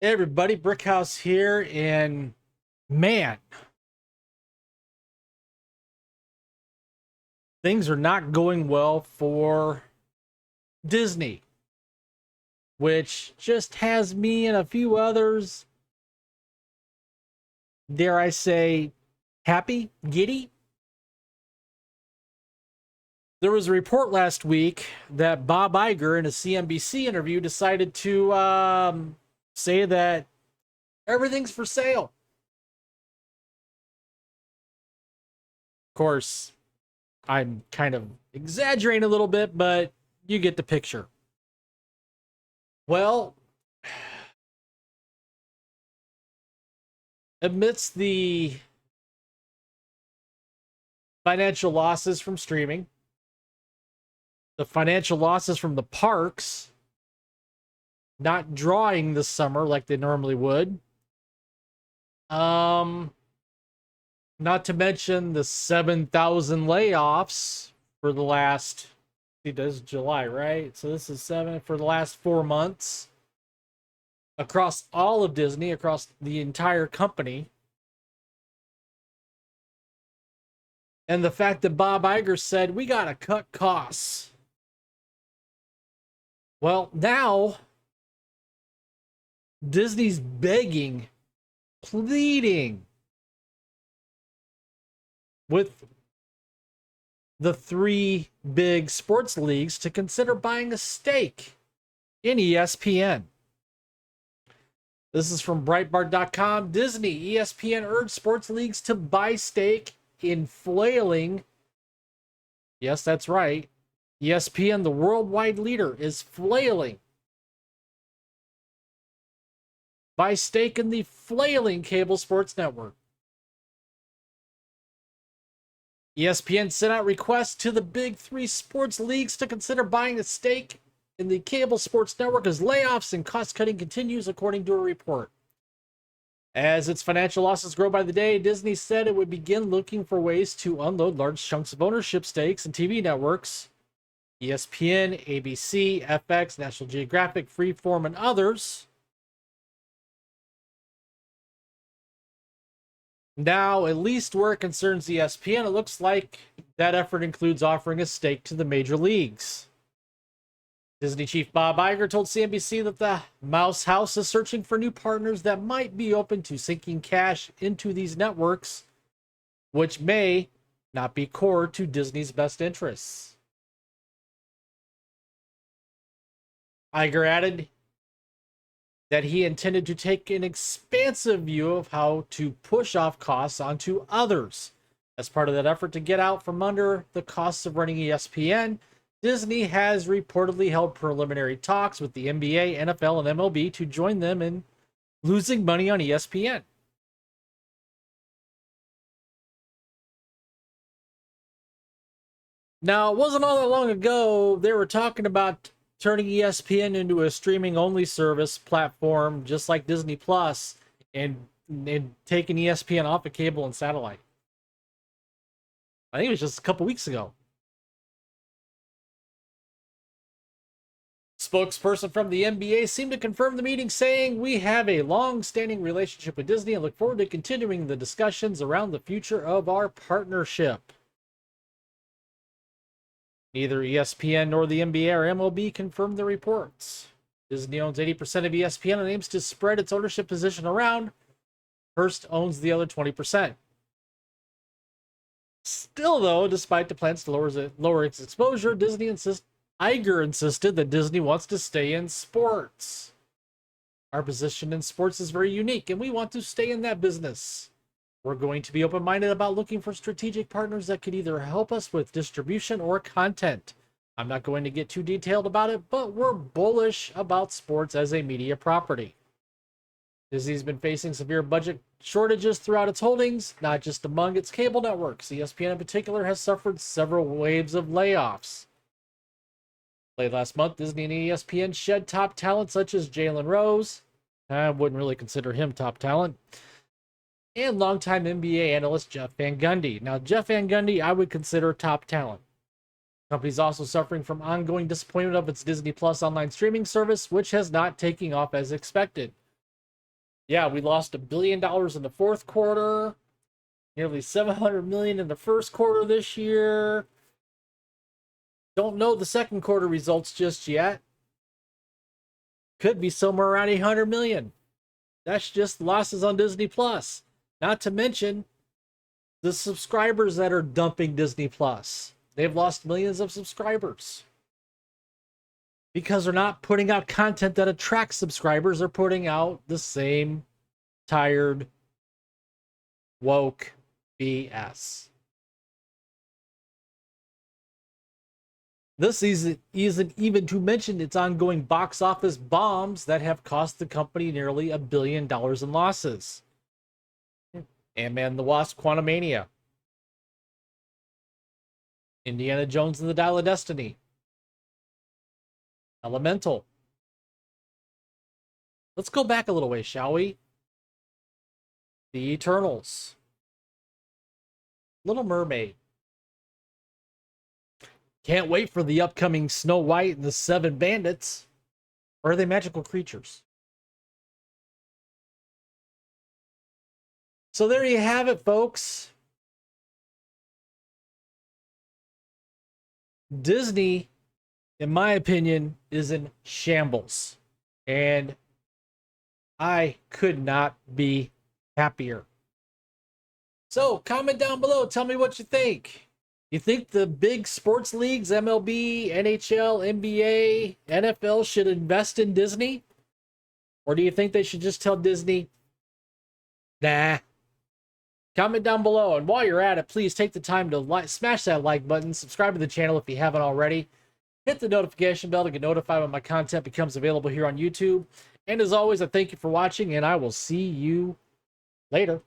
Hey everybody, Brickhouse here, and man, things are not going well for Disney, which just has me and a few others, dare I say, happy, giddy. There was a report last week that Bob Iger in a CNBC interview decided to say that everything's for sale. Of course, I'm kind of exaggerating a little bit, but you get the picture. Well, amidst the financial losses from streaming, the financial losses from the parks not drawing this summer like they normally would, not to mention the 7,000 layoffs for the last, see, this is July, right? So this is 7 for the last 4 months across all of Disney, across the entire company. And the fact that Bob Iger said, we got to cut costs. Well, now Disney's begging, pleading with the three big sports leagues to consider buying a stake in ESPN. This is from Breitbart.com. Disney, ESPN urged sports leagues to buy stake in Flailing. Yes, that's right. ESPN, the worldwide leader, is flailing. Buy stake in the flailing cable sports network. ESPN sent out requests to the big three sports leagues to consider buying a stake in the cable sports network as layoffs and cost-cutting continues, according to a report. As its financial losses grow by the day, Disney said it would begin looking for ways to unload large chunks of ownership stakes in TV networks, ESPN, ABC, FX, National Geographic, Freeform, and others. Now, at least where it concerns ESPN, it looks like that effort includes offering a stake to the major leagues. Disney chief Bob Iger told CNBC that the Mouse House is searching for new partners that might be open to sinking cash into these networks, which may not be core to Disney's best interests. Iger added that he intended to take an expansive view of how to push off costs onto others. As part of that effort to get out from under the costs of running ESPN, Disney has reportedly held preliminary talks with the NBA, NFL, and MLB to join them in losing money on ESPN. Now, it wasn't all that long ago they were talking about turning ESPN into a streaming-only service platform, just like Disney Plus, and taking ESPN off of cable and satellite. I think it was just a couple weeks ago. Spokesperson from the NBA seemed to confirm the meeting, saying, "We have a long-standing relationship with Disney and look forward to continuing the discussions around the future of our partnership." Neither ESPN nor the NBA or MLB confirmed the reports. Disney owns 80% of ESPN and aims to spread its ownership position around. Hearst owns the other 20%. Still, though, despite the plans to lower its exposure, Iger insisted that Disney wants to stay in sports. Our position in sports is very unique, and we want to stay in that business. We're going to be open-minded about looking for strategic partners that could either help us with distribution or content. I'm not going to get too detailed about it, but we're bullish about sports as a media property. Disney's been facing severe budget shortages throughout its holdings, not just among its cable networks. ESPN in particular has suffered several waves of layoffs. Late last month, Disney and ESPN shed top talent such as Jalen Rose. I wouldn't really consider him top talent. And longtime NBA analyst Jeff Van Gundy. Now, Jeff Van Gundy, I would consider top talent. The company's also suffering from ongoing disappointment of its Disney Plus online streaming service, which has not taken off as expected. Yeah, we lost $1 billion in the fourth quarter, nearly $700 million in the first quarter this year. Don't know the second quarter results just yet. Could be somewhere around $800 million. That's just losses on Disney Plus. Not to mention the subscribers that are dumping Disney Plus. They've lost millions of subscribers because they're not putting out content that attracts subscribers. They're putting out the same tired, woke BS. This isn't even to mention its ongoing box office bombs that have cost the company nearly $1 billion in losses. Ant-Man and the Wasp: Quantumania, Indiana Jones and the Dial of Destiny, Elemental. Let's go back a little way, shall we? The Eternals, Little Mermaid. Can't wait for the upcoming Snow White and the Seven Bandits. Or are they magical creatures? So there you have it, folks. Disney, in my opinion, is in shambles. And I could not be happier. So comment down below. Tell me what you think. You think the big sports leagues, MLB, NHL, NBA, NFL, should invest in Disney? Or do you think they should just tell Disney, nah? Comment down below. And while you're at it, please take the time to smash that like button. Subscribe to the channel if you haven't already. Hit the notification bell to get notified when my content becomes available here on YouTube. And as always, I thank you for watching, and I will see you later.